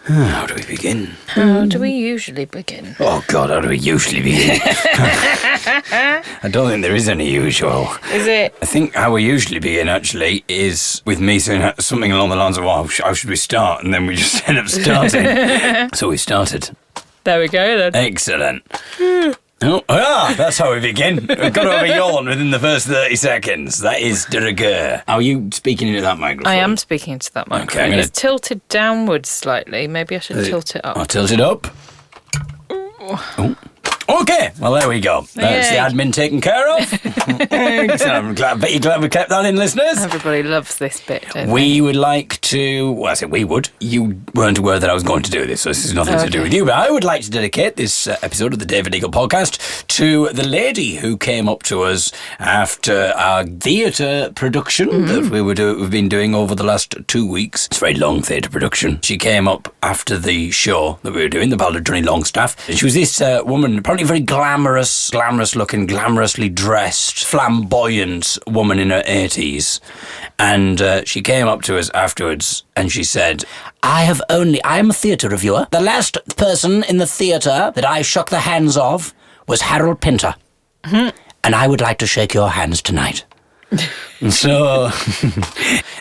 How do we begin? How do we usually begin? Oh, God, how do we usually begin? I don't think there is any usual. Is it? I think how we usually begin, actually, is with me saying something along the lines of, well, how should we start? And then we just end up starting. So we started. There we go, then. Excellent. That's how we begin. We've got to have a yawn within the first 30 seconds. That is de rigueur. Are you speaking into that microphone? I am speaking into that microphone. Okay, It's tilted downwards slightly. Maybe I should tilt it up. I'll tilt it up. Oh. Okay, well, there we go. That's the admin taken care of. Excellent. I bet you're glad we kept that in, listeners. Everybody loves this bit, don't We would like to... Well, I said we would. You weren't aware that I was going to do this, so this is nothing to do with you. But I would like to dedicate this episode of the David Eagle podcast to the lady who came up to us after our theatre production that we've been doing over the last 2 weeks. It's a very long theatre production. She came up after the show that we were doing, the Ballad of Johnny Longstaff. She was this woman, apparently very glamorous-looking, glamorously dressed, flamboyant woman in her 80s. And she came up to us afterwards and she said, I am a theatre reviewer. The last person in the theatre that I shook the hands of was Harold Pinter. Mm-hmm. And I would like to shake your hands tonight. And so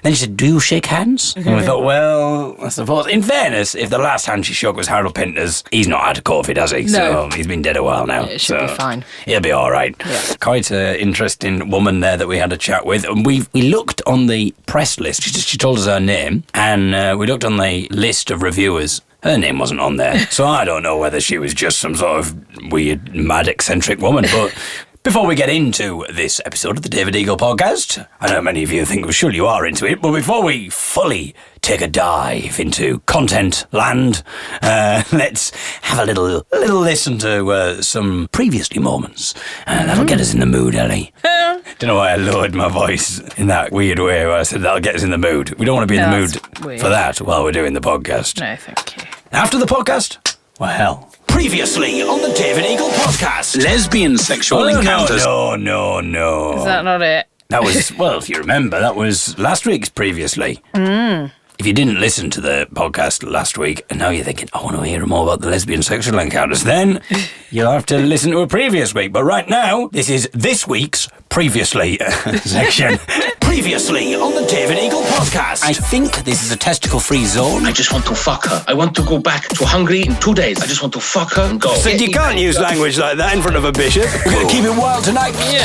then she said, do you shake hands? And we thought, well, I suppose, in fairness, if the last hand she shook was Harold Pinter's, he's not had a COVID, has he? No. So he's been dead a while now. It should be fine. He'll be all right. Yeah. Quite an interesting woman there that we had a chat with. And we looked on the press list. She told us her name. And we looked on the list of reviewers. Her name wasn't on there. So I don't know whether she was just some sort of weird, mad, eccentric woman. But before we get into this episode of the David Eagle podcast, I know many of you think, well, sure you are into it, but before we fully take a dive into content land, let's have a little listen to some previously moments. That'll get us in the mood, Ellie. Don't know why I lowered my voice in that weird way where I said that'll get us in the mood. We don't want to be in the mood for that while we're doing the podcast. No, thank you. After the podcast? Well, previously on the David Eagle podcast. Lesbian sexual encounters. No. Is that not it? That was, well, if you remember, that was last week's previously. If you didn't listen to the podcast last week and now you're thinking, I want to hear more about the lesbian sexual encounters, then you'll have to listen to a previous week. But right now, this is this week's previously section. Previously on the David Eagle podcast. I think this is a testicle-free zone. I just want to fuck her. I want to go back to Hungary in 2 days. I just want to fuck her and go. So you can't use language like that in front of a bishop. We're going to keep it wild tonight. Yeah.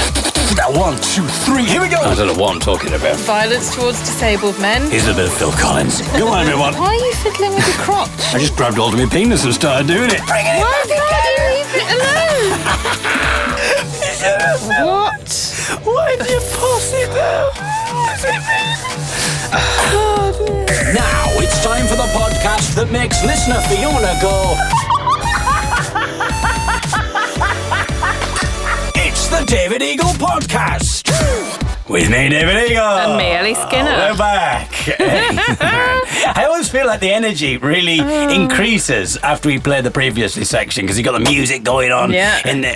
Now, 1, 2, 3, here we go. I don't know what I'm talking about. Violence towards disabled men. Here's a bit of Phil Collins. Come on, everyone. Why are you fiddling with your crotch? I just grabbed hold of my penis and started doing it. Bring it in. Why can't you leave it alone? What? Why did you puss it down? Now it's time for the podcast that makes listener Fiona go. It's the David Eagle podcast. With me, David Eagle. And me, Ellie Skinner. We're back. I always feel like the energy really increases after we play the previously section because you've got the music going on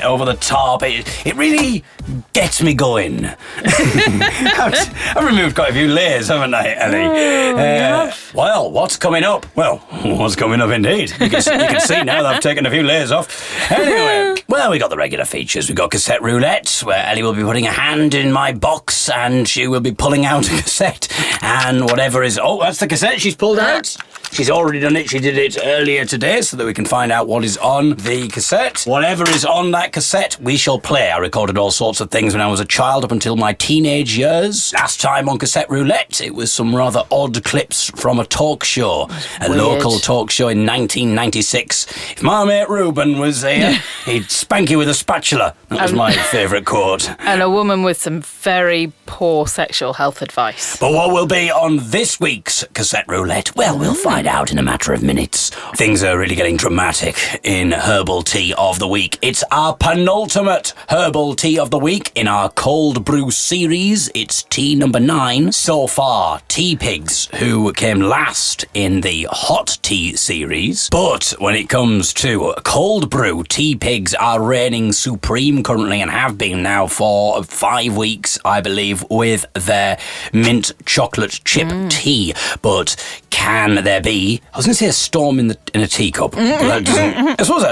over the top. It really gets me going. I've removed quite a few layers, haven't I, Ellie? Well, what's coming up? Well, what's coming up indeed. You can see now that I've taken a few layers off. Anyway, well, we got the regular features. We've got cassette roulette, where Ellie will be putting a hand in my box and she will be pulling out a cassette. And whatever is... Oh, that's the cassette she's pulled out. She's already done it. She did it earlier today so that we can find out what is on the cassette. Whatever is on that cassette, we shall play. I recorded all sorts of things when I was a child up until my teenage years. Last time on Cassette Roulette, it was some rather odd clips from a talk show, a local talk show in 1996. If my mate Ruben was here, he'd spank you with a spatula. That was my favourite quote. And a woman with some very poor sexual health advice. But what will be on this week's Cassette Roulette? Well, we'll find out in a matter of minutes. Things are really getting dramatic in Herbal Tea of the Week. It's our penultimate Herbal Tea of the Week in our cold brew series. It's tea number 9 so far. Tea Pigs, who came last in the hot tea series. But when it comes to cold brew, Tea Pigs are reigning supreme currently and have been now for 5 weeks, I believe, with their mint chocolate chip tea. But can there be, I was going to say a storm in a teacup. But that doesn't, I suppose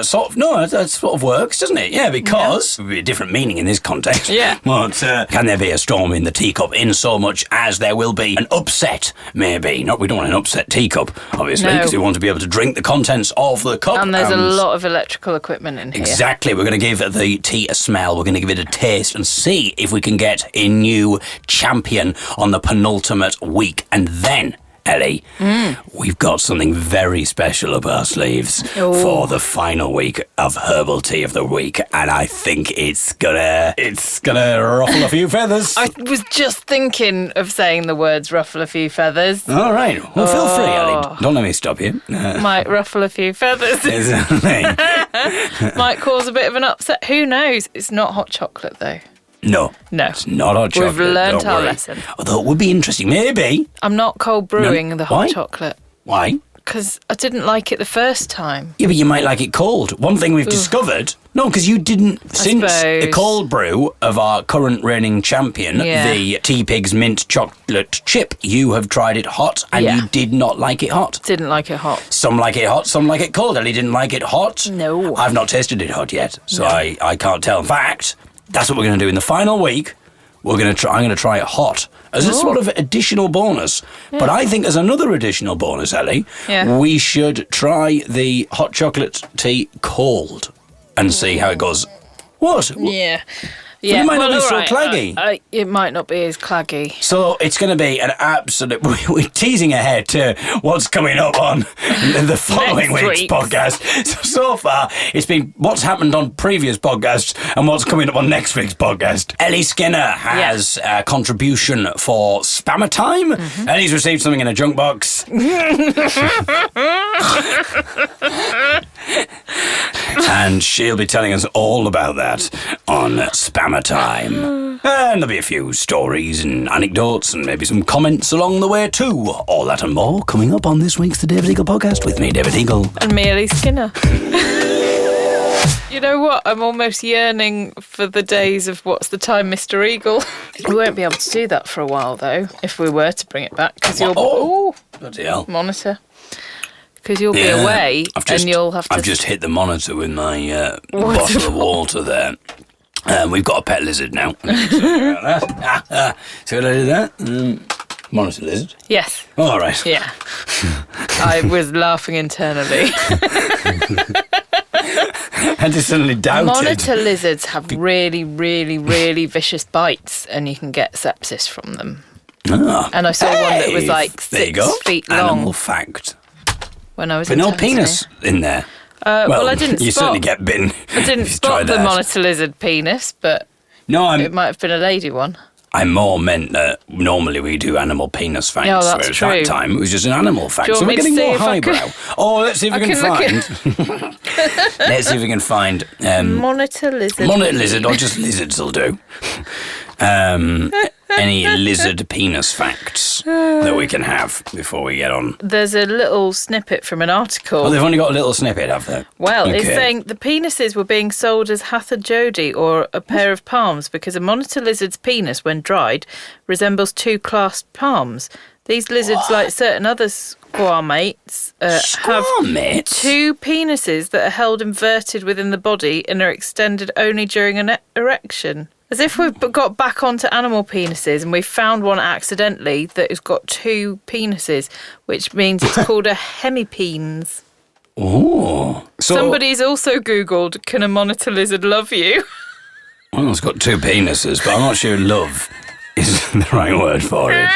that sort of works, doesn't it? Yeah, because it would be a different meaning in this context. Yeah. But can there be a storm in the teacup in so much as there will be an upset, maybe? We don't want an upset teacup, obviously, because we want to be able to drink the contents of the cup. And there's a lot of electrical equipment in here. Exactly. We're going to give the tea a smell. We're going to give it a taste and see if we can get a new champion on the penultimate week. And then, Ellie, we've got something very special up our sleeves for the final week of Herbal Tea of the Week, and I think it's gonna ruffle a few feathers. I was just thinking of saying the words ruffle a few feathers. All right. Well, feel free, Ellie. Don't let me stop you. Might ruffle a few feathers. Exactly. Might cause a bit of an upset. Who knows? It's not hot chocolate, though. No. No. It's not hot chocolate. We've learned don't our worry. lesson. Although it would be interesting. Maybe. I'm not cold brewing the hot Why? chocolate. Why? Because I didn't like it the first time. Yeah, but you might like it cold. One thing we've discovered... No, because you didn't... Since the cold brew of our current reigning champion, the Tea Pig's Mint Chocolate Chip, you have tried it hot and you did not like it hot. Didn't like it hot. Some like it hot, some like it cold. Ellie didn't like it hot. No. I've not tasted it hot yet, so I can't tell. In fact, that's what we're going to do in the final week. I'm going to try it hot as a sort of additional bonus. Yeah. But I think as another additional bonus, Ellie, we should try the hot chocolate tea cold and see how it goes. What? Yeah. But it might not be so claggy. It might not be as claggy. So it's going to be an absolute... We're teasing ahead to what's coming up on the following week's podcast. So far, it's been what's happened on previous podcasts and what's coming up on next week's podcast. Ellie Skinner has a contribution for Spammer Time. Ellie's received something in a junk box. And she'll be telling us all about that on Spammer Time. And there'll be a few stories and anecdotes and maybe some comments along the way too. All that and more coming up on this week's The David Eagle Podcast with me, David Eagle. And me, Ellie Skinner. You know what? I'm almost yearning for the days of What's the Time, Mr. Eagle. We won't be able to do that for a while, though, if we were to bring it back. Because you'll... Bloody hell. Monitor. Because you'll be away and you'll have to... I've just hit the monitor with my bottle of water there. We've got a pet lizard now. See what I did there? Monitor lizard? Yes. All right. Yeah. I was laughing internally. I just suddenly doubted. Monitor lizards have really, really, really vicious bites and you can get sepsis from them. Oh. And I saw one that was like 6 feet long. Animal fact. When I was but in no Tanzania. Penis in there. Well, I didn't you spot... certainly get bitten. I didn't spot the monitor lizard penis, but it might have been a lady one. I more meant that normally we do animal penis facts. Yeah, that's true. That time it was just an animal fact. So we're getting more highbrow. Let's see if we can find... Let's see if we can find... monitor lizard. Monitor lizard, or just lizards will do. Any lizard penis facts that we can have before we get on? There's a little snippet from an article. Oh, they've only got a little snippet, have they? Well, it's saying the penises were being sold as Hatha Jodi or a pair of palms because a monitor lizard's penis, when dried, resembles two clasped palms. These lizards, like certain other squamates, have two penises that are held inverted within the body and are extended only during an erection. As if we've got back onto animal penises and we found one accidentally that has got two penises, which means it's called a hemipenes. Oh. Somebody's also Googled, can a monitor lizard love you? Well, it's got two penises, but I'm not sure love is the right word for it.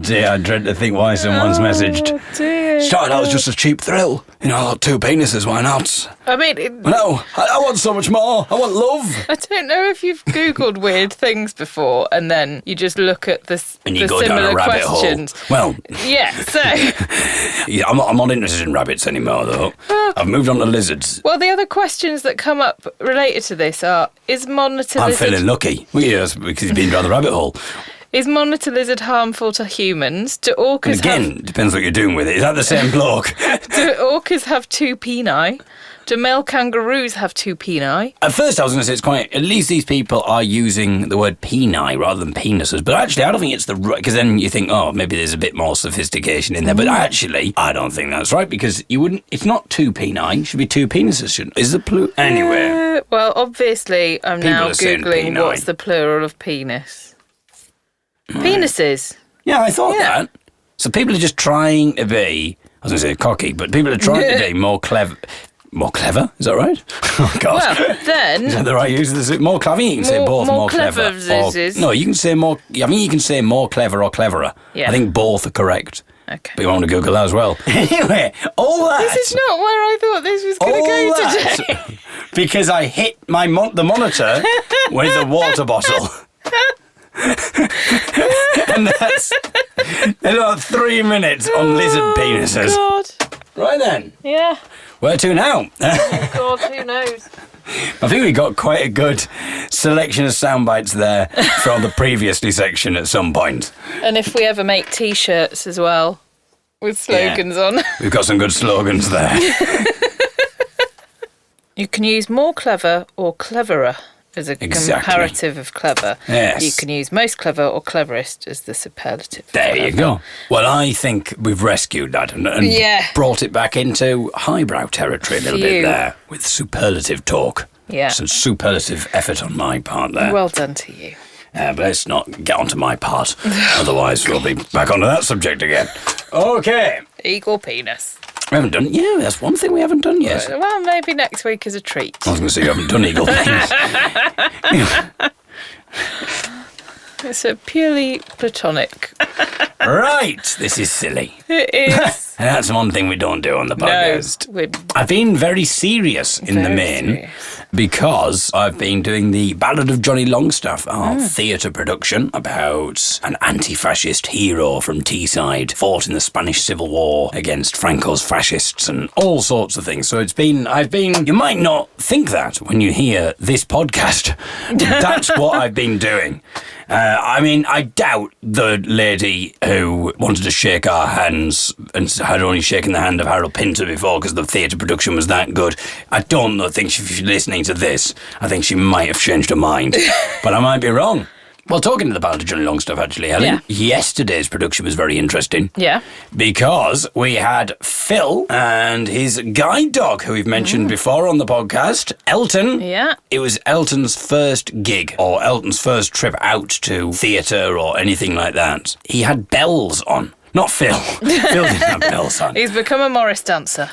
Dear, I dread to think why someone's messaged. Dear. Started out as just a cheap thrill. You know, I got two penises, why not? I mean... No, I want so much more. I want love. I don't know if you've Googled weird things before and then you just look at the go down a rabbit questions. Hole. Well... Yeah, so... Yeah, I'm not interested in rabbits anymore, though. I've moved on to lizards. Well, the other questions that come up related to this are, is monitor lizard... I'm feeling lucky. Well, yes, because you've been down the rabbit hole. Is monitor lizard harmful to humans? Do orcas depends what you're doing with it. Is that the same bloke? Do orcas have 2 peni? Do male kangaroos have 2 peni? At first I was going to say it's quite... At least these people are using the word peni rather than penises. But actually I don't think it's the right... Because then you think, oh, maybe there's a bit more sophistication in there. But actually, I don't think that's right because you wouldn't... It's not 2 peni. It should be 2 penises, shouldn't it? Is the plural... Anyway. Well, obviously, I'm People now are saying Googling peni. what's the plural of penis. Penises. Yeah, I thought that. So people are just trying to be... I was going to say cocky, but people are trying to be more clever... More clever? Is that right? Oh, God. Well, then... Is that the right use of this? More clever? You can say both more clever. No, you can say more... I mean, you can say more clever or cleverer. Yeah. I think both are correct. Okay. But you want to Google that as well. Anyway, all that... This is not where I thought this was going to go today. Because I hit the monitor with a water bottle. And that's about 3 minutes on lizard penises. God. Right then. Yeah. Where to now? God, who knows? I think we got quite a good selection of sound bites there from the previously section at some point. And if we ever make T-shirts as well, with slogans on. We've got some good slogans there. You can use more clever or cleverer as a comparative of clever. Yes. You can use most clever or cleverest as the superlative. There you go. Well, I think we've rescued that and brought it back into highbrow territory a little bit there with superlative talk. Yeah. Some superlative effort on my part there. Well done to you. But let's not get onto my part. Otherwise, we'll be back onto that subject again. Okay. Eagle penis. We haven't done... Yeah, that's one thing we haven't done yet. Well, maybe next week is a treat. I was going to say you haven't done eagle penis. It's a purely platonic. Right, this is silly. It is. And that's one thing we don't do on the podcast. No, I've been very serious in the main because I've been doing the Ballad of Johnny Longstaff, our theatre production about an anti-fascist hero from Teesside, fought in the Spanish Civil War against Franco's fascists and all sorts of things. So you might not think that when you hear this podcast. That's what I've been doing. I mean, I doubt the lady who wanted to shake our hands and had only shaken the hand of Harold Pinter before because the theatre production was that good. I don't think she's listening to this. I think she might have changed her mind. But I might be wrong. Well, talking to the Ballad of Johnny Longstaff, actually, Helen, yesterday's production was very interesting. Yeah. Because we had Phil and his guide dog, who we've mentioned before on the podcast, Elton. Yeah. It was Elton's first gig, or Elton's first trip out to theatre or anything like that. He had bells on. Not Phil. Phil didn't have bells on. He's become a Morris dancer.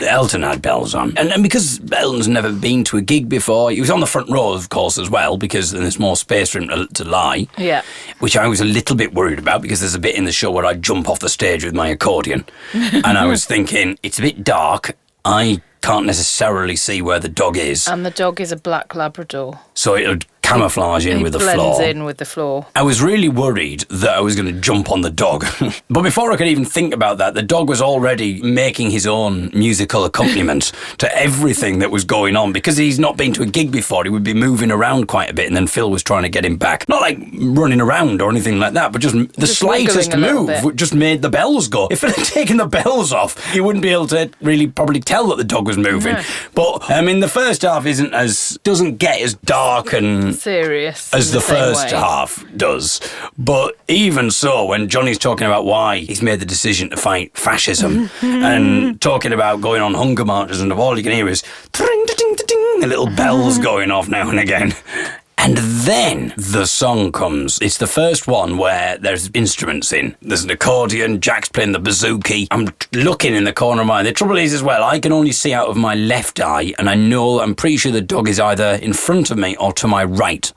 Elton had bells on. And because Elton's never been to a gig before, he was on the front row, of course, as well, because there's more space for him to lie. Yeah. Which I was a little bit worried about, because there's a bit in the show where I jump off the stage with my accordion. And I was thinking, it's a bit dark. I can't necessarily see where the dog is. And the dog is a black Labrador. So it would camouflage in with the floor. Blends in with the floor. I was really worried that I was going to jump on the dog. But before I could even think about that, the dog was already making his own musical accompaniment to everything that was going on. Because he's not been to a gig before, he would be moving around quite a bit, and then Phil was trying to get him back. Not like running around or anything like that, but just the slightest move just made the bells go. If it had taken the bells off, you wouldn't be able to really probably tell that the dog was moving. No. But, I mean, the first half doesn't get as dark and serious as the first half does. But even so, when Johnny's talking about why he's made the decision to fight fascism and talking about going on hunger marches, and all you can hear is the little bells going off now and again. And then the song comes. It's the first one where there's instruments in. There's an accordion, Jack's playing the bouzouki. I'm looking in the corner of my eye. The trouble is as well, I can only see out of my left eye, and I'm pretty sure the dog is either in front of me or to my right.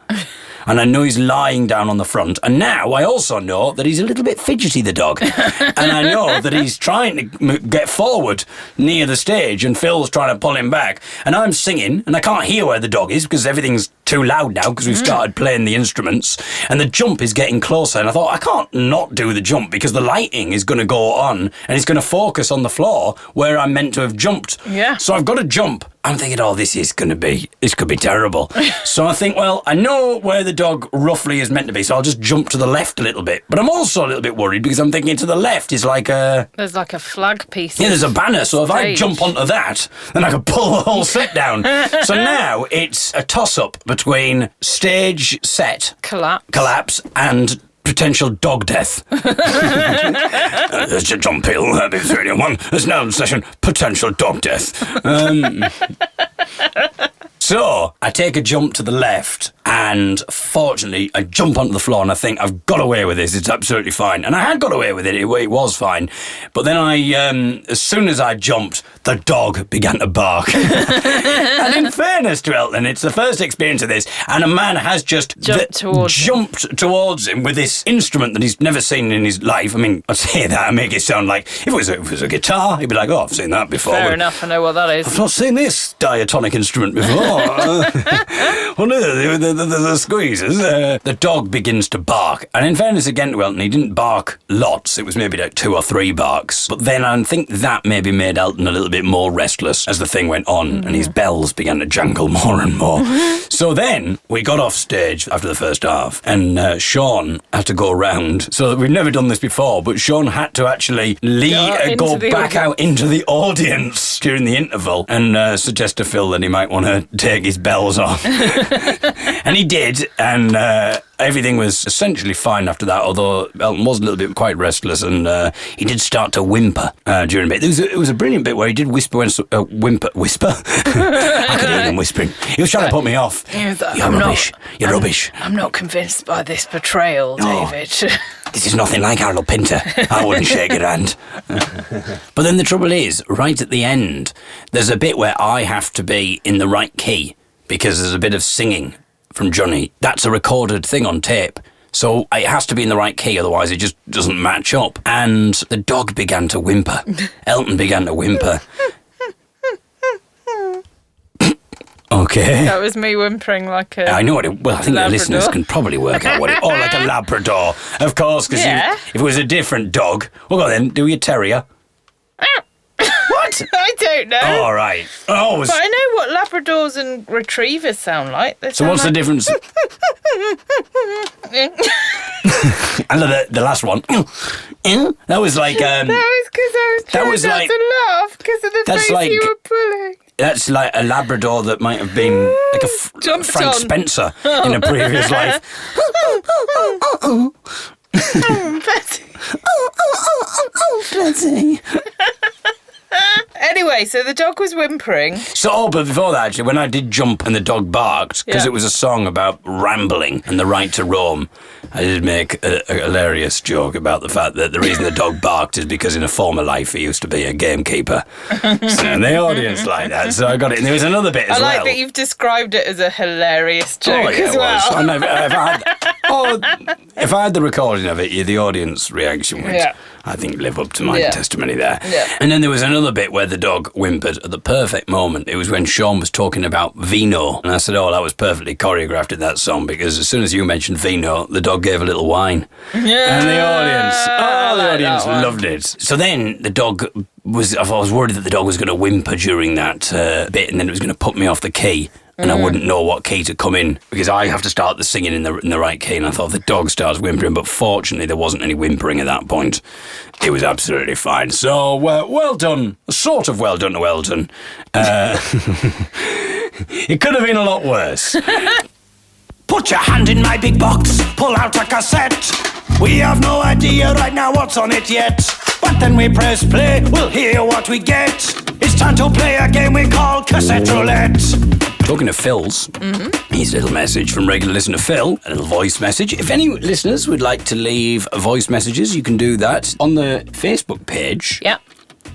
And I know he's lying down on the front. And now I also know that he's a little bit fidgety, the dog. And I know that he's trying to get forward near the stage, and Phil's trying to pull him back. And I'm singing, and I can't hear where the dog is because everything's too loud now because we've started playing the instruments. And the jump is getting closer. And I thought, I can't not do the jump because the lighting is going to go on and it's going to focus on the floor where I'm meant to have jumped. Yeah. So I've got to jump. I'm thinking, this could be terrible. So I think, well, I know where the dog roughly is meant to be, so I'll just jump to the left a little bit. But I'm also a little bit worried because I'm thinking to the left is like a... There's like a flag piece. Yeah, there's a banner, so if I jump onto that, then I could pull the whole set down. So now it's a toss-up between stage set, collapse and potential dog death. There's John Peel, Herbal Tea, there's now in session, potential dog death. So I take a jump to the left, and fortunately I jump onto the floor and I think, I've got away with this, it's absolutely fine. And I had got away with it, it was fine. But then as soon as I jumped, the dog began to bark. And in fairness to Elton, it's the first experience of this, and a man has just jumped towards him with this instrument that he's never seen in his life. I mean, I say that, I make it sound like, if it was a guitar, he'd be like, I've seen that before. Fair enough, I know what that is. I've not seen this diatonic instrument before. Well, no, the squeezes. The dog begins to bark. And in fairness again to Elton, he didn't bark lots. It was maybe like 2 or 3 barks. But then I think that maybe made Elton a little bit more restless as the thing went on, and his bells began to jangle more and more. So then we got off stage after the first half, and Sean had to go round. So we've never done this before, but Sean had to actually go back out into the audience during the interval and suggest to Phil that he might want to take his bells off. And he did, and everything was essentially fine after that, although Elton was a little bit quite restless, and he did start to whimper during a bit. It was a brilliant bit where he did whisper. I could hear him whispering. He was trying to put me off. You're rubbish. I'm not convinced by this portrayal, David. This is nothing like Harold Pinter. I wouldn't shake your hand. But then the trouble is, right at the end, there's a bit where I have to be in the right key because there's a bit of singing from Johnny. That's a recorded thing on tape. So it has to be in the right key, otherwise it just doesn't match up. And the dog began to whimper. Elton began to whimper. Okay. That was me whimpering like a... I know what it... Well, I think the listeners can probably work out what it... Oh, like a Labrador. Of course, because if it was a different dog... Well, go on then, do your terrier. What? I don't know. All right. Oh, but I know what Labradors and Retrievers sound like. So what's the difference? And the last one. That was like... that was because I was trying not to laugh because of the face you were pulling. That's like a Labrador that might have been like a Frank Spencer in a previous life. Betty. Betty. Anyway, so the dog was whimpering. But before that, actually, when I did jump and the dog barked, because it was a song about rambling and the right to roam, I did make a hilarious joke about the fact that the reason the dog barked is because in a former life he used to be a gamekeeper. And the audience liked that, so I got it. And there was another bit as well. I like that you've described it as a hilarious joke as well. If I had the recording of it, the audience reaction would, I think, live up to my testimony there. Yeah. And then there was another bit where the dog whimpered at the perfect moment. It was when Sean was talking about vino. And I said, that was perfectly choreographed in that song, because as soon as you mentioned vino, the dog gave a little whine. Yeah. And the audience loved it. So then the dog I was worried that the dog was going to whimper during that bit, and then it was going to put me off the key. And I wouldn't know what key to come in, because I have to start the singing in the right key. And I thought, if the dog starts whimpering, but fortunately there wasn't any whimpering at that point. It was absolutely fine. So, well done. Sort of well done to Elton. It could have been a lot worse. Put your hand in my big box, pull out a cassette. We have no idea right now what's on it yet. But then we press play, we'll hear what we get. It's time to play a game we call Cassette Roulette. Talking to Phil's, here's a little message from regular listener Phil, a little voice message. If any listeners would like to leave voice messages, you can do that on the Facebook page. Yeah.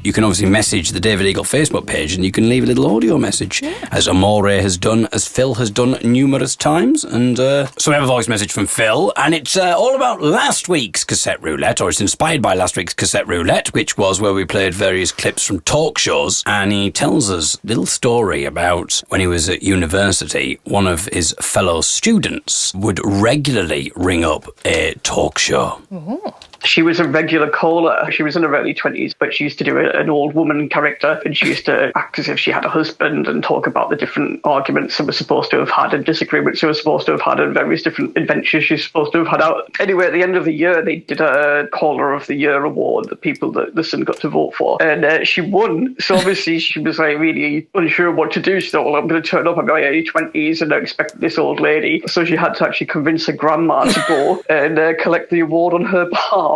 You can obviously message the David Eagle Facebook page, and you can leave a little audio message, as Amore has done, as Phil has done numerous times. And so we have a voice message from Phil, and it's all about last week's Cassette Roulette, or it's inspired by last week's Cassette Roulette, which was where we played various clips from talk shows. And he tells us a little story about when he was at university, one of his fellow students would regularly ring up a talk show. Ooh. She was a regular caller. She was in her early 20s, but she used to do an old woman character, and she used to act as if she had a husband and talk about the different arguments they were supposed to have had and disagreements they were supposed to have had and various different adventures she's supposed to have had out. Anyway, at the end of the year, they did a Caller of the Year award, the people that the Sun got to vote for, and she won. So obviously she was like really unsure what to do. So I'm going to turn up in my early 20s and I expect this old lady. So she had to actually convince her grandma to go and collect the award on her behalf.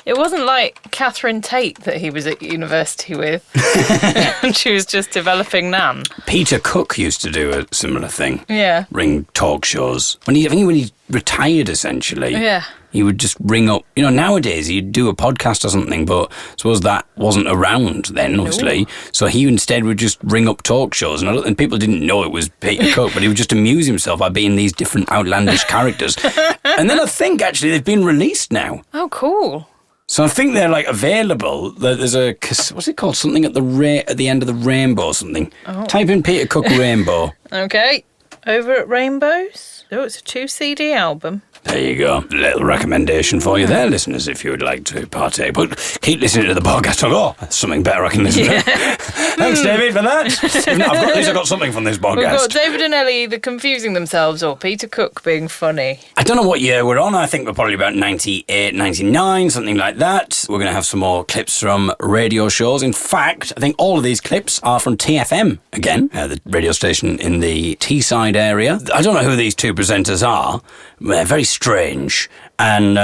It wasn't like Catherine Tate that he was at university with. She was just developing Nan. Peter Cook used to do a similar thing. Yeah. Ring talk shows. I think when he retired, essentially. Yeah. He would just ring up. Nowadays he'd do a podcast or something, but I suppose that wasn't around then, obviously. No. So he instead would just ring up talk shows, and people didn't know it was Peter Cook, but he would just amuse himself by being these different outlandish characters. And then I think actually they've been released now. Oh, cool. So I think they're available. There's what's it called? Something at the end of the rainbow or something. Oh. Type in Peter Cook Rainbow. Okay. Over at Rainbows. Oh, it's a 2 CD album. There you go. A little recommendation for you there, listeners, if you would like to partake. But keep listening to the podcast. That's something better I can listen to. Thanks, David, for that. At least I got something from this podcast. We've got David and Ellie either confusing themselves or Peter Cook being funny. I don't know what year we're on. I think we're probably about 98, 99, something like that. We're going to have some more clips from radio shows. In fact, I think all of these clips are from TFM, again, the radio station in the Teesside area. I don't know who these two presenters are. They're very strange. And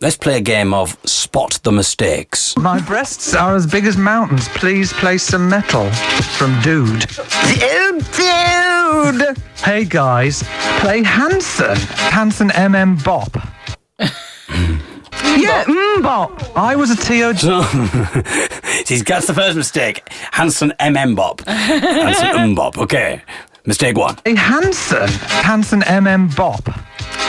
let's play a game of Spot the Mistakes. My breasts are as big as mountains. Please play some metal from Dude. Dude! Hey guys, play Hanson. Hanson MM Bop. Yeah, Bop. I was a TOG. See, that's the first mistake. Hanson MM Bop. Hanson Bop. Okay. Mistake 1. Hey, Hanson MM Bop.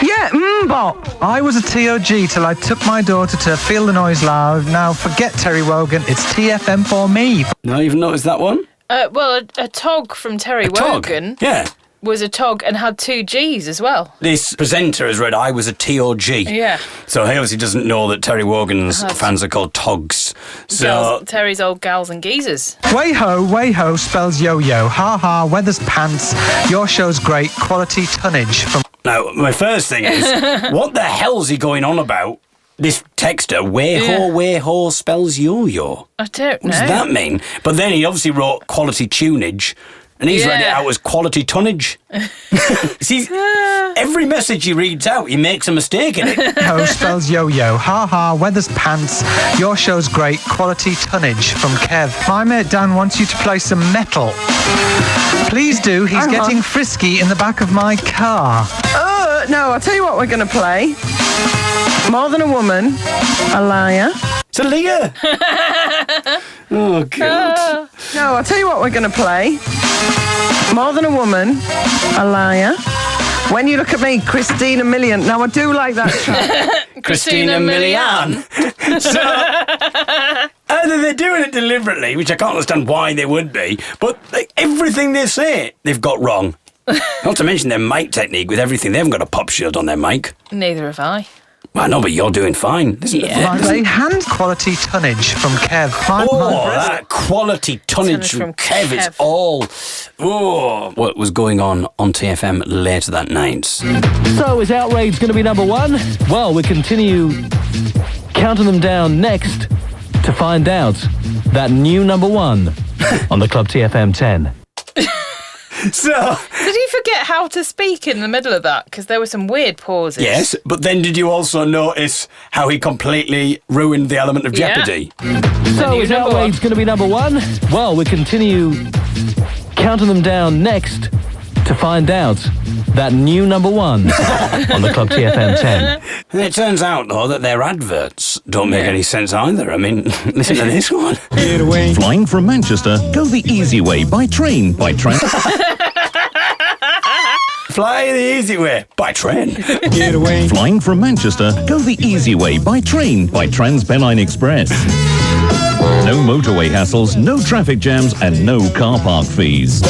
Yeah, Bop. I was a TOG till I took my daughter to Feel the Noise Loud. Now forget Terry Wogan. It's TFM for me. Not even noticed that one? Well, a tog from Terry Wogan. Yeah. Was a tog and had 2 Gs as well. This presenter has read I was a TOG. Yeah. So he obviously doesn't know that Terry Wogan's fans are called togs. So Terry's old gals and geezers. Way ho spells yo-yo. Ha ha, weather's pants. Your show's great. Quality tonnage from... Now, my first thing is, what the hell's he going on about? This texter, way ho spells yo-yo. I don't know. What does that mean? But then he obviously wrote quality tunage. And he's read it out as quality tonnage. See, every message he reads out, he makes a mistake in it. Ho spells yo-yo. Ha ha, weather's pants. Your show's great. Quality tonnage from Kev. My mate Dan wants you to play some metal. Please do. He's getting frisky in the back of my car. No, I'll tell you what we're going to play. More Than a Woman, a Liar. It's a Leah. Oh, God. No, I'll tell you what we're going to play. More Than a Woman, a Liar. When You Look at Me, Christina Milian. Now, I do like that track. Christina Milian. So, either they're doing it deliberately, which I can't understand why they would be, but everything they say, they've got wrong. Not to mention their mic technique with everything. They haven't got a pop shield on their mic. Neither have I. Well, no, but you're doing fine. Listen play hand quality tonnage from Kev. That quality tonnage from Kev is all... Oh, what was going on TFM later that night? So, is Outrage going to be number 1? Well, we continue counting them down next to find out that new number 1 on the Club TFM 10. So, did he forget how to speak in the middle of that? Because there were some weird pauses. Yes, but then did you also notice how he completely ruined the element of jeopardy? So is Outrage going to be number 1? Well, we continue counting them down next to find out that new number 1 on the Club TFM 10. And it turns out, though, that their adverts don't make any sense either. I mean, listen to this one. Flying from Manchester, go the easy way by train. Fly the easy way by train. Get away. Flying from Manchester, go the easy way by train by TransPennine Express. No motorway hassles, no traffic jams, and no car park fees.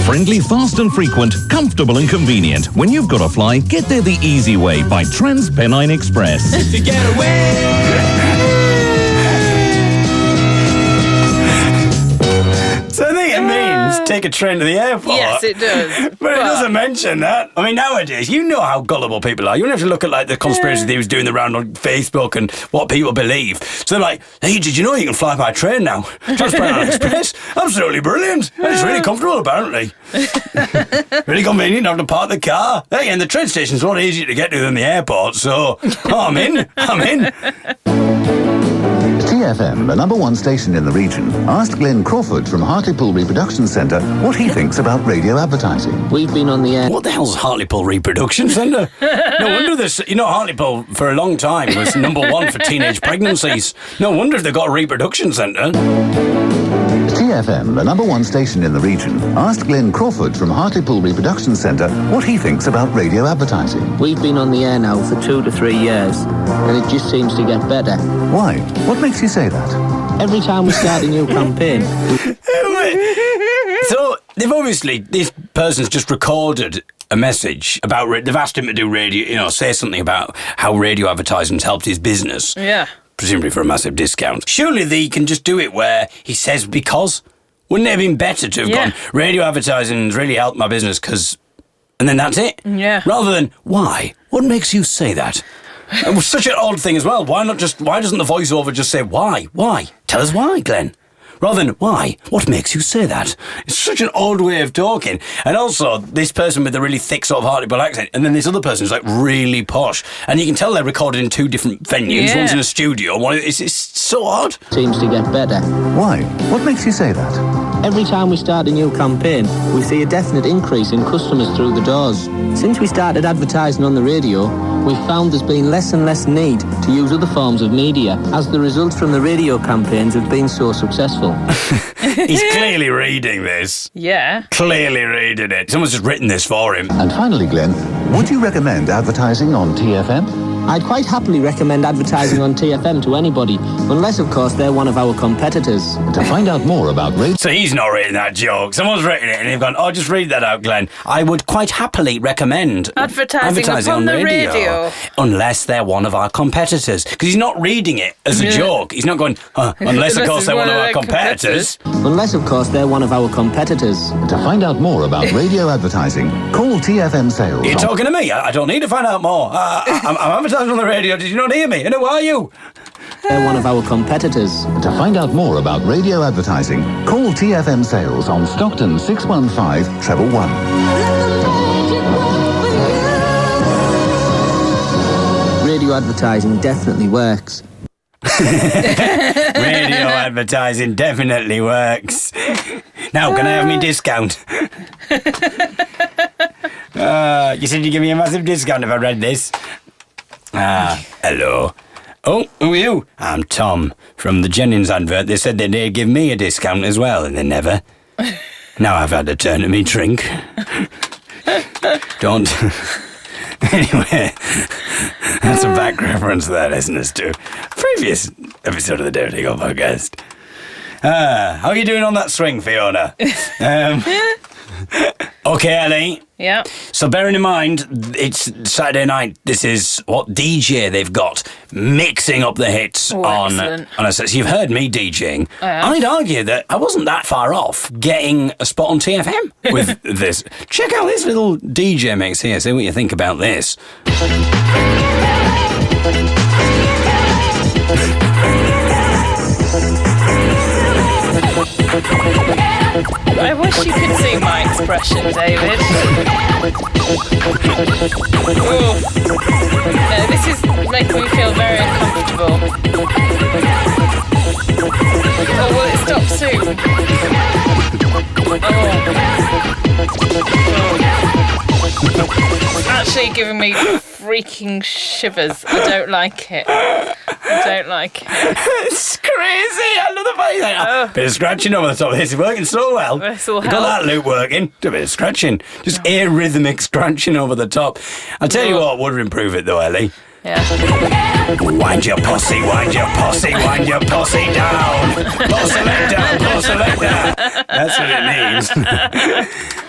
Friendly, fast and frequent, comfortable and convenient. When you've got to fly, get there the easy way by TransPennine Express. To get away. So I think it means take a train to the airport. Yes, it does. But it doesn't mention that. I mean, nowadays, you know how gullible people are. You don't have to look at like the conspiracy theories doing the round on Facebook and what people believe. So they're like, hey, did you know you can fly by train now? TransPennine Express? Absolutely brilliant. And it's really comfortable, apparently. Really convenient, not to park the car. Hey, and the train station's a lot easier to get to than the airport, so I'm in. TFM, the number one station in the region, asked Glenn Crawford from Hartlepool Reproduction Centre what he thinks about radio advertising. We've been on the air. What the hell's Hartlepool Reproduction Centre? No wonder this. You know, Hartlepool for a long time was number one for teenage pregnancies. No wonder if they've got a reproduction centre. TFM, the number one station in the region, asked Glenn Crawford from Hartlepool Reproduction Centre what he thinks about radio advertising. We've been on the air now for 2 to 3 years, and it just seems to get better. Why? What makes you say that? Every time we start a new campaign... So, they've obviously, this person's just recorded a message about, they've asked him to do radio, you know, say something about how radio advertising's helped his business. Yeah. Presumably for a massive discount. Surely they can just do it where he says because. Wouldn't it have been better to have gone, radio advertising's really helped my business because... And then that's it? Yeah. Rather than, why? What makes you say that? It was such an odd thing as well. Why doesn't the voiceover just say why? Why? Tell us why, Glenn. Rather than, why? What makes you say that? It's such an odd way of talking. And also, this person with a really thick sort of Hartlepool accent, and then this other person who's like really posh. And you can tell they're recorded in two different venues. Yeah. One's in a studio, one it's so odd. Seems to get better. Why? What makes you say that? Every time we start a new campaign, we see a definite increase in customers through the doors. Since we started advertising on the radio, we've found there's been less and less need to use other forms of media, as the results from the radio campaigns have been so successful. He's clearly reading this. Yeah. Clearly reading it. Someone's just written this for him. And finally, Glenn, would you recommend advertising on TFM? I'd quite happily recommend advertising on TFM to anybody, unless, of course, they're one of our competitors. To find out more about radio... So he's not reading that joke. Someone's written it and they've gone, oh, just read that out, Glenn. I would quite happily recommend advertising on the radio. Unless they're one of our competitors. Because he's not reading it as a joke. He's not going, unless, of course, they're one of our competitors. Unless, of course, they're one of our competitors. To find out more about radio advertising, call TFM Sales. You're talking to me? I don't need to find out more. I'm advertising on the radio. Did you not hear me? And who are you? They're one of our competitors. To find out more about radio advertising, call TFM Sales on Stockton 615 111. Radio advertising definitely works. Radio advertising definitely works. Now, can I have me discount? You said you'd give me a massive discount if I read this. Hello. Oh, who are you? I'm Tom. From the Jennings advert, they said they'd give me a discount as well, and they never. Now I've had to turn to me drink. Don't... Anyway, that's a back reference there, listeners, to a previous episode of the Dirty Go podcast. How are you doing on that swing, Fiona? Okay, Ellie. Yeah. So bearing in mind, it's Saturday night. This is what DJ they've got mixing up the hits on a set. So you've heard me DJing. I'd argue that I wasn't that far off getting a spot on TFM with this. Check out this little DJ mix here. See what you think about this. I wish you could see my expression, David. Ooh. No, this is making me feel very uncomfortable. Oh, will it stop soon? Oh. actually giving me freaking shivers. I don't like it. It's crazy. I love the funny thing. Bit of scratching over the top of this. It's working so well. This will Got help. that loop working. Do a bit of scratching. Just arrhythmic scratching over the top. I'll tell you what would improve it though, Ellie. Yeah. Wind your posse, wind your posse, wind your posse down. Pulse the leg down, pulse the leg down. That's what it needs.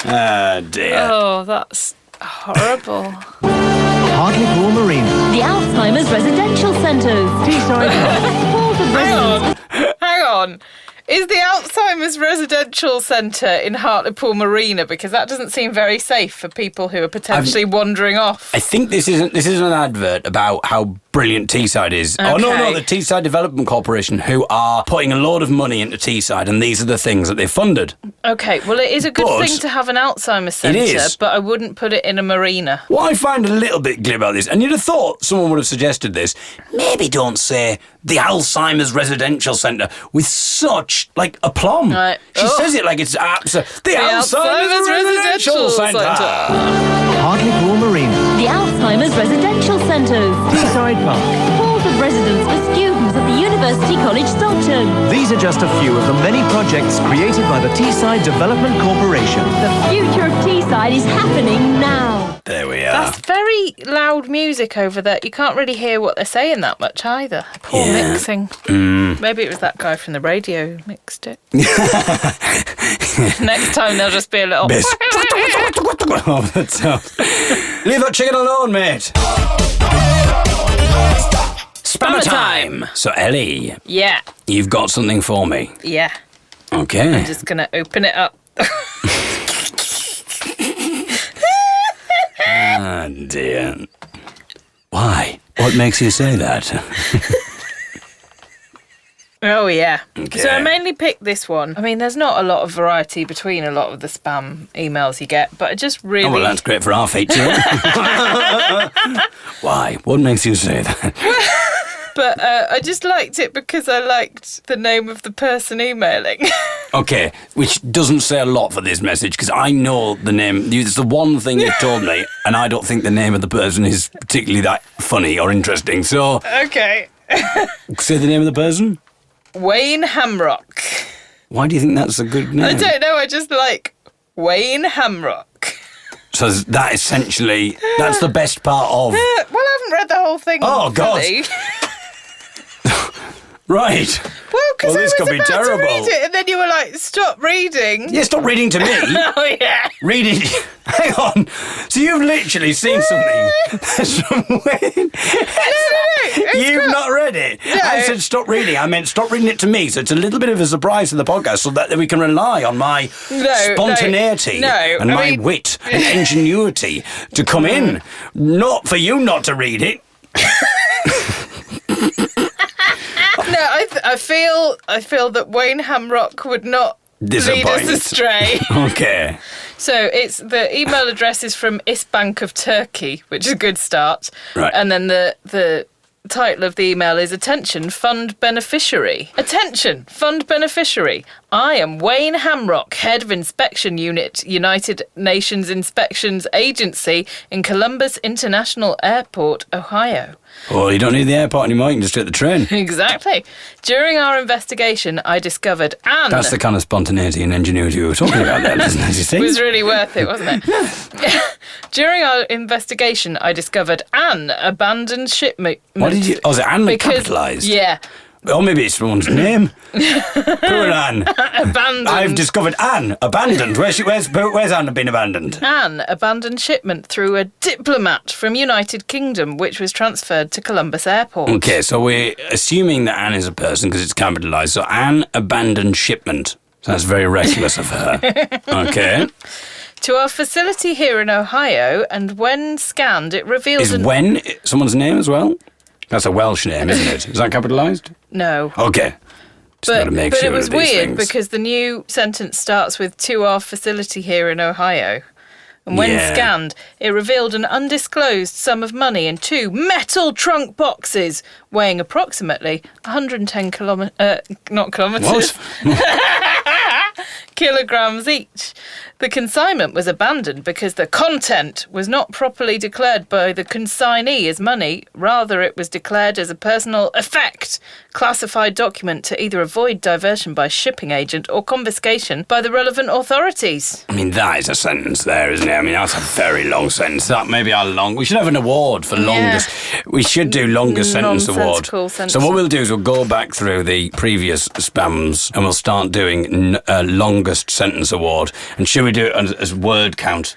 Ah, dear. Oh, that's horrible. Hartlepool Marine. The Alzheimer's Residential Centres. Teesside. Hang on. Is the Alzheimer's Residential Centre in Hartlepool Marina? Because that doesn't seem very safe for people who are potentially wandering off. I think this isn't an advert about how brilliant Teesside is. Okay. Oh, no, the Teesside Development Corporation, who are putting a load of money into Teesside, and these are the things that they've funded. Okay, well, it is a good But thing to have an Alzheimer's it centre, is. but I wouldn't put it in a marina. What I find a little bit glib about this, and you'd have thought someone would have suggested this, maybe don't say the Alzheimer's Residential Centre with such, aplomb. Right. She says it like it's absolute. The Alzheimer's Residential Centre. Hartlepool Marine. The Alzheimer's Residential Centres. Teesside Park. Halls of residence for students at the University College Stockton. These are just a few of the many projects created by the Teesside Development Corporation. The future of Teesside is happening now. There we are. That's very loud music over there. You can't really hear what they're saying that much either. Poor mixing. Maybe it was that guy from the radio who mixed it. Next time there'll just be a little... Over the top. Leave that chicken alone, mate. Spammer time. So, Ellie, Yeah, you've got something for me. yeah. Okay. I'm just going to open it up. Ah, dear. Why? What makes you say that? Oh, yeah. Okay. So I mainly picked this one. I mean, there's not a lot of variety between a lot of the spam emails you get, but I just really... Oh, well, that's great for our feature. Why? What makes you say that? But I just liked it because I liked the name of the person emailing. Okay, which doesn't say a lot for this message, because I know the name. It's the one thing you told me, and I don't think the name of the person is particularly that funny or interesting. So, Okay. say the name of the person? Wayne Hamrock. Why do you think that's a good name? I don't know, I just like Wayne Hamrock. So that essentially, that's the best part of... Well, I haven't read the whole thing. Oh, God. fully. Right. Well, because Well, this I was could be about terrible. to read it, and then you were like, stop reading. Yeah, stop reading to me. Oh, yeah. Reading... Hang on. So you've literally seen something that's from Wayne. You've not read it. No. I said stop reading. I meant stop reading it to me. So it's a little bit of a surprise to the podcast so that we can rely on my spontaneity and my wit and ingenuity to come in. Not for you not to read it. No, I feel that Wayne Hamrock would not lead us astray. Okay. So it's the email address is from Isbank of Turkey, which is a good start. Right. And then the title of the email is Attention Fund Beneficiary. Attention Fund Beneficiary. I am Wayne Hamrock, Head of Inspection Unit, United Nations Inspections Agency in Columbus International Airport, Ohio. Well, you don't need the airport anymore. You can just take the train. Exactly. During our investigation, I discovered Anne. That's the kind of spontaneity and ingenuity we were talking about there, isn't it? You see? It was really worth it, wasn't it? During our investigation, I discovered Anne abandoned shipment. What did you... Oh, is it Anne capitalised? Yeah. Or maybe it's someone's name. Poor Anne. Abandoned. I've discovered Anne abandoned. Where's Anne been abandoned? Anne abandoned shipment through a diplomat from United Kingdom, which was transferred to Columbus Airport. Okay, so we're assuming that Anne is a person because it's capitalised. So Anne abandoned shipment. Sounds very reckless of her. Okay. To our facility here in Ohio, and when scanned, it revealed... Is when someone's name as well? That's a Welsh name, isn't it? Is that capitalised? No. Okay. Just gotta make but sure it was of these weird things. because the new sentence starts with to our facility here in Ohio. And when scanned, it revealed an undisclosed sum of money in 2 metal trunk boxes weighing approximately 110 not kilometres. kilograms each. The consignment was abandoned because the content was not properly declared by the consignee as money. Rather, it was declared as a personal effect, classified document to either avoid diversion by shipping agent or confiscation by the relevant authorities. I mean, that is a sentence there, isn't it? I mean, that's a very long sentence. That may be our long... We should have an award for longest... We should do longest sentence award. So what we'll do is we'll go back through the previous spams and we'll start doing longest sentence award. And should we do it as word count?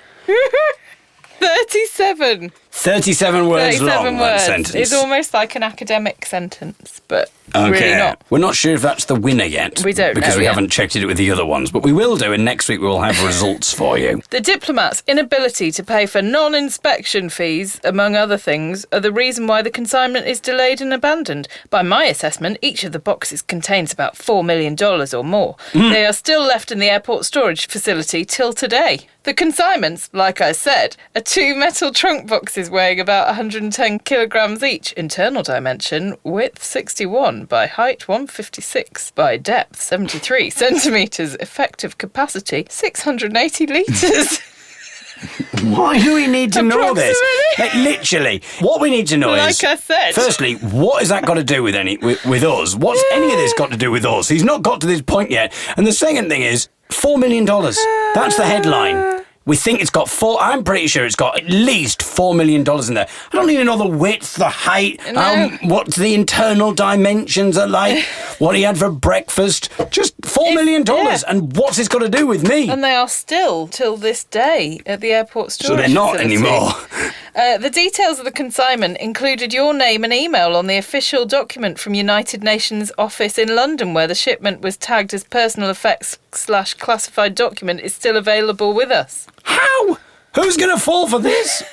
37. 37 words long, that sentence. It's almost like an academic sentence, but really not. We're not sure if that's the winner yet. We don't know because we yet. haven't checked it with the other ones, but we will do, and next week we will have results for you. The diplomat's inability to pay for non-inspection fees, among other things, are the reason why the consignment is delayed and abandoned. By my assessment, each of the boxes contains about $4 million or more. They are still left in the airport storage facility till today. The consignments, like I said, are 2 metal trunk boxes weighing about 110 kilograms each, internal dimension, width 61, by height 156, by depth 73 centimetres, effective capacity 680 litres. Why do we need to know this? Like, literally, what we need to know is... Like I said. Firstly, what has that got to do with with us? What's any of this got to do with us? He's not got to this point yet. And the second thing is, $4 million. That's the headline. We think it's got I'm pretty sure it's got at least $4 million in there. I don't need to know the width, the height, what the internal dimensions are like, what he had for breakfast. Just $4 million. And what's this got to do with me? And they are still, till this day, at the airport storage So they're not facility. anymore. The details of the consignment included your name and email on the official document from United Nations office in London, where the shipment was tagged as personal effects / classified document is still available with us. How? Who's going to fall for this?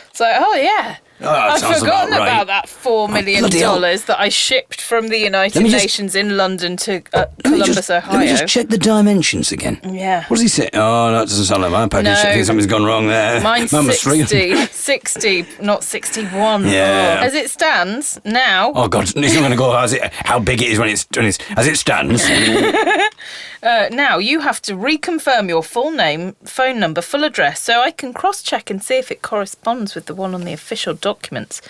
It's like, oh yeah. I've forgotten about that $4 million that I shipped from the United Nations in London to Columbus, Ohio. Let me just check the dimensions again. Yeah. What does he say? Oh, that doesn't sound like my package. I think something's gone wrong there. Mine's 60, not 61. Yeah. As it stands now... Oh, God, he's not going to go how big it is when it's as it stands. Now, you have to reconfirm your full name, phone number, full address, so I can cross-check and see if it corresponds with the one on the official documents.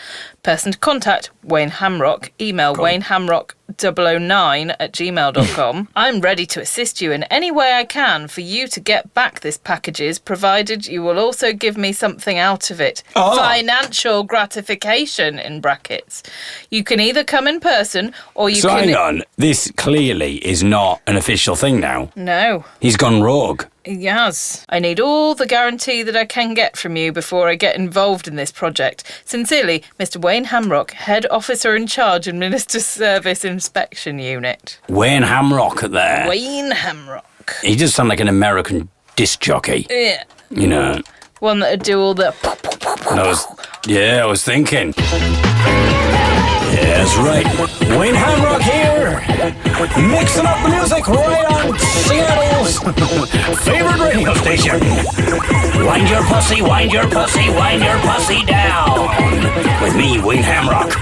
Person to contact, Wayne Hamrock. Email waynehamrock009@gmail.com. I'm ready to assist you in any way I can for you to get back this packages, provided you will also give me something out of it. Financial gratification, in brackets. You can either come in person or you can... So hang on, this clearly is not an official thing now. No. He's gone rogue. Yes. I need all the guarantee that I can get from you before I get involved in this project. Sincerely, Mr. Wayne Hamrock, Head Officer in Charge, Administer Service Inspection Unit. Wayne Hamrock there. Wayne Hamrock. He does sound like an American disc jockey. Yeah. You know. One that'd do all the... I was thinking. Yes, right. Wayne Hamrock here, mixing up the music right on Seattle's favorite radio station. Wind your pussy, wind your pussy, wind your pussy down. With me, Wayne Hamrock,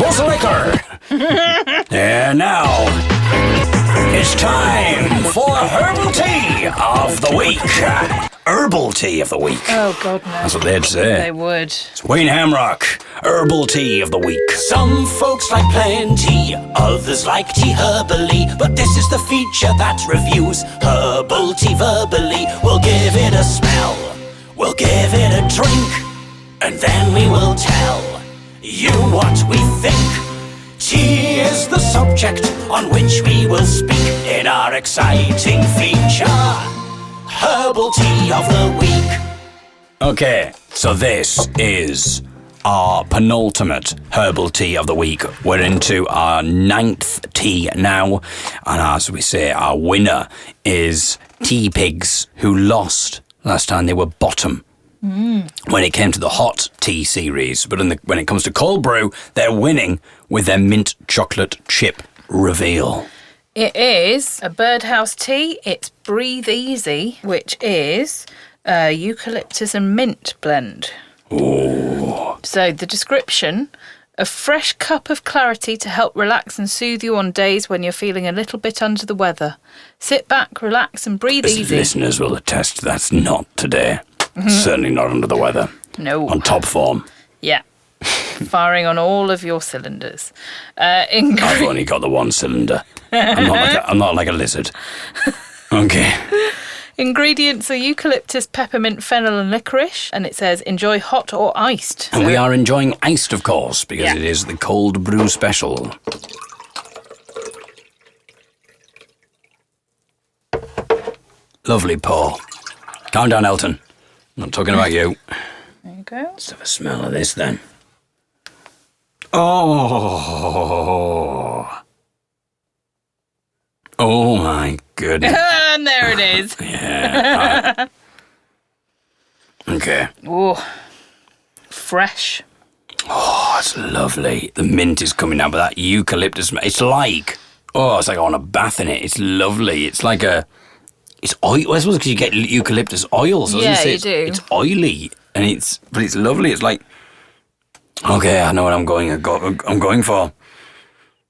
Boss Liquor. And now, it's time for Herbal Tea of the Week. Herbal Tea of the Week. Oh, God, no. That's what they'd say. They would. It's Wayne Hamrock, Herbal Tea of the Week. Some folks like plain tea, others like tea herbally, but this is the feature that reviews Herbal Tea verbally. We'll give it a smell, we'll give it a drink, and then we will tell you what we think. Tea is the subject on which we will speak in our exciting feature, Herbal Tea of the Week. Okay, so this is our penultimate Herbal Tea of the Week. We're into our 9th tea now, and as we say, our winner is Tea Pigs, who lost last time. They were bottom when it came to the hot tea series, but when it comes to cold brew, they're winning with their mint chocolate chip reveal. It is a birdhouse tea. It's Breathe Easy, which is a eucalyptus and mint blend. Ooh. So the description A fresh cup of clarity to help relax and soothe you on days when you're feeling a little bit under the weather. Sit back, relax and breathe easy. Listeners will attest that's not today. Certainly not under the weather. No. On top form. Yeah. Firing on all of your cylinders. I've only got the one cylinder. I'm not like a lizard. Okay. Ingredients are eucalyptus, peppermint, fennel and licorice. And it says enjoy hot or iced. And we are enjoying iced, of course, because it is the cold brew special. Lovely pour. Calm down, Elton. I'm not talking about you. There you go. Let's have a smell of this then. Oh. Oh my goodness. And there it is. Yeah. Right. Okay. Oh, fresh. Oh, it's lovely. The mint is coming out, but that eucalyptus, it's like I want a bath in it. It's lovely. It's like it's oil. I suppose because you get eucalyptus oils, doesn't it? Yeah, you do. It's oily, and but it's lovely. It's like, okay, I know what I'm going for.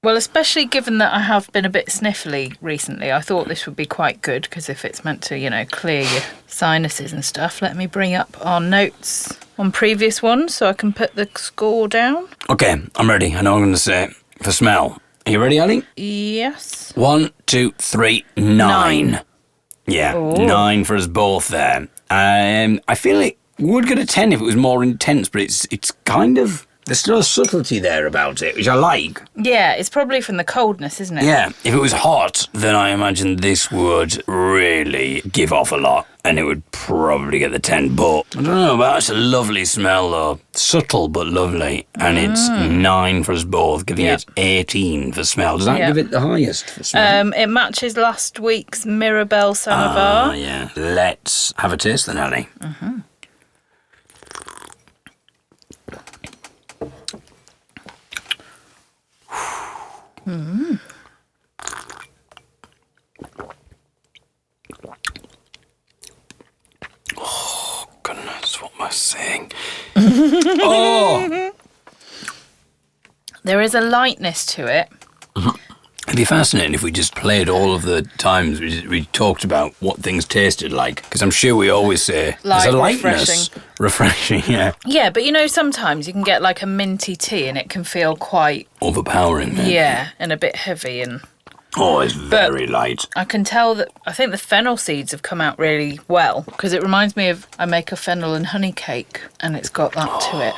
Well, especially given that I have been a bit sniffly recently, I thought this would be quite good because if it's meant to, clear your sinuses and stuff, let me bring up our notes on previous ones so I can put the score down. Okay, I'm ready. I know what I'm going to say. For smell. Are you ready, Ali? Yes. 1, 2, 3, 9. Yeah, Ooh. 9 for us both there. I feel it would get a 10 if it was more intense, but it's kind of... There's still a subtlety there about it, which I like. Yeah, it's probably from the coldness, isn't it? Yeah, if it was hot, then I imagine this would really give off a lot, and it would probably get the 10, but I don't know, but it's a lovely smell, though. Subtle, but lovely, and it's 9 for us both, giving it 18 for smell. Does that give it the highest for smell? It matches last week's Mirabelle Samovar. Yeah. Let's have a taste then, Ali. Mm-hmm. Mm. Oh, goodness, what am I saying? Oh! There is a lightness to it. It'd be fascinating if we just played all of the times we talked about what things tasted like. Because I'm sure we always say there's a lightness. Refreshing, yeah. Yeah, but sometimes you can get like a minty tea and it can feel quite... overpowering, maybe. Yeah, and a bit heavy and... Oh, it's very light. I can tell that... I think the fennel seeds have come out really well because it reminds me of... I make a fennel and honey cake and it's got that to it.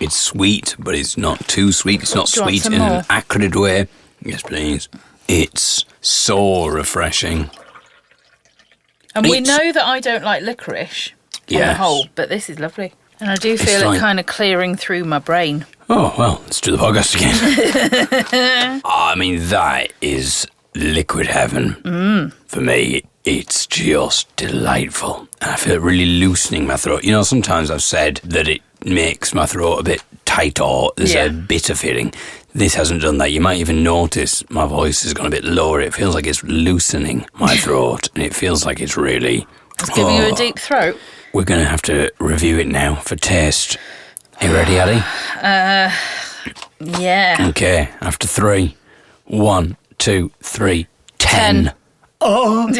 It's sweet, but it's not too sweet. It's not sweet in an acrid way. Yes, please. It's so refreshing. And we know that I don't like licorice on the whole, but this is lovely. And I do feel it kind of clearing through my brain. Oh, well, let's do the podcast again. I mean, that is liquid heaven. For me, it's just delightful. And I feel it really loosening my throat. Sometimes I've said that it makes my throat a bit tight or there's a bitter feeling. This hasn't done that. You might even notice my voice has gone a bit lower. It feels like it's loosening my throat, and it feels like it's really... It's giving you a deep throat. We're going to have to review it now for taste. Are you ready, Ali? Yeah. Okay, after 3. 1, 2, 3, 10. Oh! It's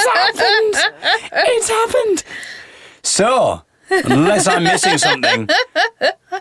happened! It's happened! So, unless I'm missing something,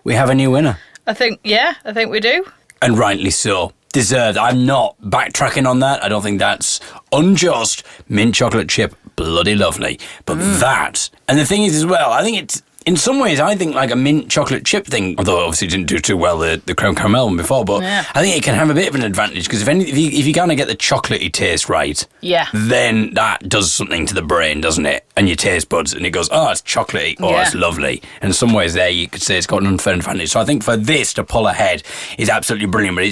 we have a new winner. I think we do. And rightly so. Deserved. I'm not backtracking on that. I don't think that's unjust. Mint chocolate chip, bloody lovely. But that, and the thing is as well, I think it's, in some ways, I think like a mint chocolate chip thing, although obviously it didn't do too well the Crown Caramel one before, but I think it can have a bit of an advantage because if you kind of get the chocolatey taste right, then that does something to the brain, doesn't it? And your taste buds, and it goes, oh, it's chocolatey, oh, it's lovely. And in some ways there, you could say it's got an unfair advantage. So I think for this to pull ahead is absolutely brilliant, but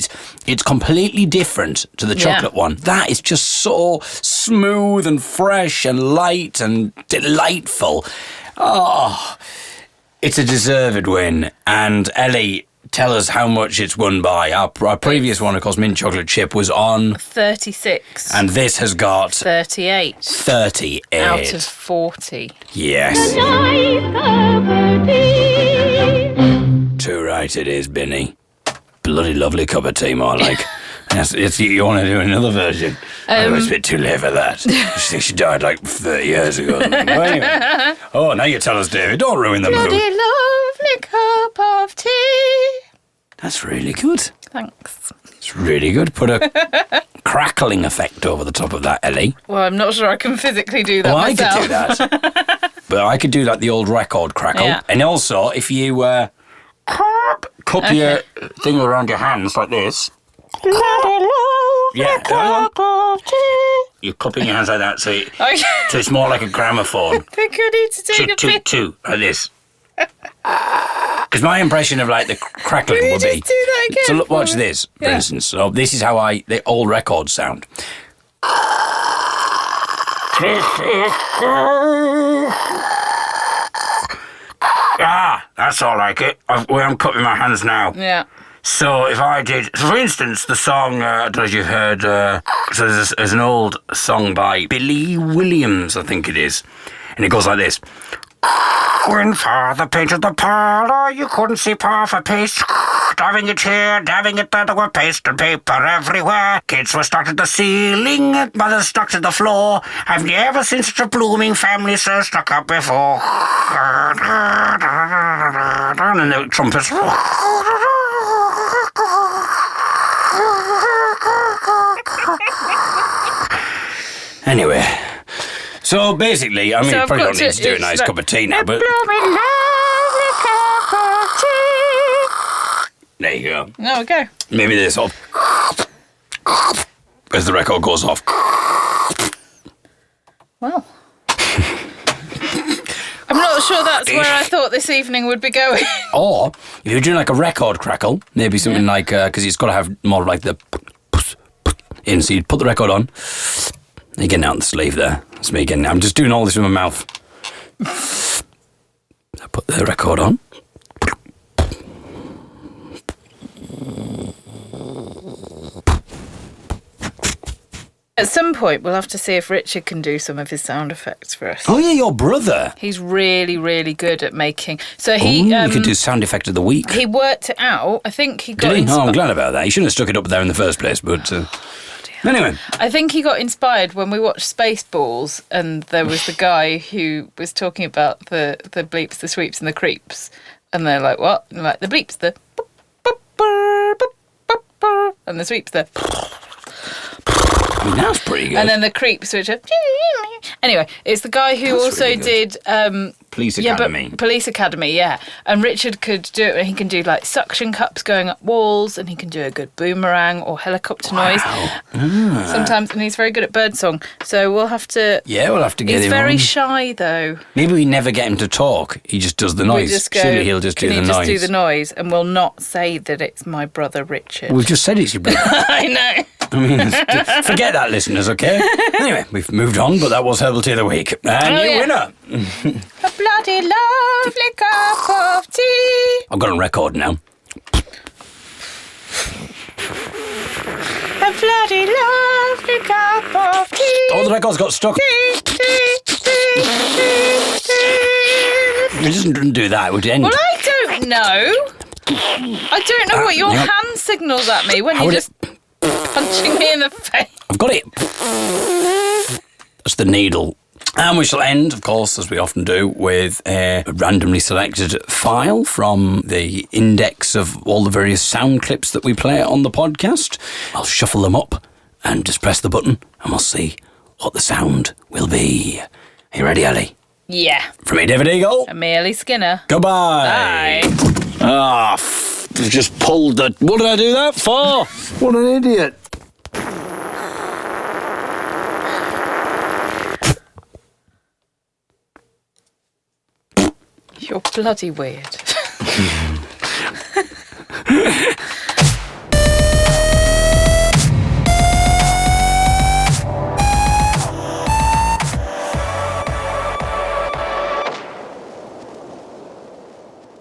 it's completely different to the chocolate one. That is just so smooth and fresh and light and delightful. Oh, it's a deserved win. And Ellie, tell us how much it's won by. Our previous one, of course, mint chocolate chip, was on 36. And this has got 38. 38. Out of 40. Yes. Too right it is, Binny. Bloody lovely cup of tea, more like. You want to do another version? It's a bit too late for that. She died like 30 years ago. Anyway. Oh, now you tell us, David. Don't ruin the mood. Bloody lovely cup of tea. That's really good. Thanks. It's really good. Put a crackling effect over the top of that, Ellie. Well, I'm not sure I can physically do that myself. I could do that. But I could do like the old record crackle. Yeah. And also, if you cup your thing around your hands like this. Yeah. You're cupping your hands like that, so it's more like a gramophone. I think I need to take a bit. Two, like this. Because my impression of like the crackling would be. Do that again, so look, watch this, for instance. So this is how the old records sound. That's all like it. I'm cupping my hands now. Yeah. So if I did, for instance, the song, I don't know if you've heard, so there's an old song by Billy Williams, I think it is, and it goes like this. When father painted the parlour, you couldn't see half a piece. Dabbing it here, dabbing it there, there were paste and paper everywhere. Kids were stuck to the ceiling, mothers stuck to the floor. Have you ever seen such a blooming family so stuck up before? And the trumpets. Anyway, so basically, I mean, you probably don't need to do a nice cup of tea now, but... There you go. There we go. Maybe this off. As the record goes off. Well. I'm not sure that's where I thought this evening would be going. Or, if you're doing like a record crackle, maybe something like, because it's got to have more like the... in, so you put the record on. You're getting out the sleeve there. That's me getting out. I'm just doing all this with my mouth. I put the record on. At some point, we'll have to see if Richard can do some of his sound effects for us. Oh, yeah, your brother. He's really, really good at making... So he... you could do sound effect of the week. He worked it out. I think he got... Did he? Oh, I'm glad about that. He shouldn't have stuck it up there in the first place, but... Anyway. I think he got inspired when we watched Spaceballs, and there was the guy who was talking about the bleeps, the sweeps, and the creeps. And they're like, what? And like, the bleeps, the... and the sweeps, the... I mean, that's pretty good. And then the creeps, which are... Anyway, it's the guy who also really did... Police Academy. Yeah, but Police Academy, yeah. And Richard could do it. He can do like suction cups going up walls, and he can do a good boomerang or helicopter noise. Sometimes, and he's very good at birdsong. So we'll have to... Yeah, we'll have to get him He's very on. shy, though. Maybe we never get him to talk. He just does the noise. Just go, surely he'll just do the noise. Can he just do the noise? And we'll not say that it's my brother Richard. We've just said it's your brother. I know. I mean, forget that, listeners, okay? Anyway, we've moved on, but that was Herbal Tea of the Week. And new winner. A bloody lovely cup of tea. I've got a record now. A bloody lovely cup of tea. Oh, the record's got stuck. It doesn't do that, would it end? Well, I don't know. I don't know what your hand signals at me when you're just punching me in the face. I've got it. That's the needle. And we shall end, of course, as we often do, with a randomly selected file from the index of all the various sound clips that we play on the podcast. I'll shuffle them up and just press the button, and we'll see what the sound will be. Are you ready, Ellie? Yeah. From me, David Eagle. And me, Ellie Skinner. Goodbye. Bye. Just pulled the... What did I do that for? What an idiot. You're bloody weird.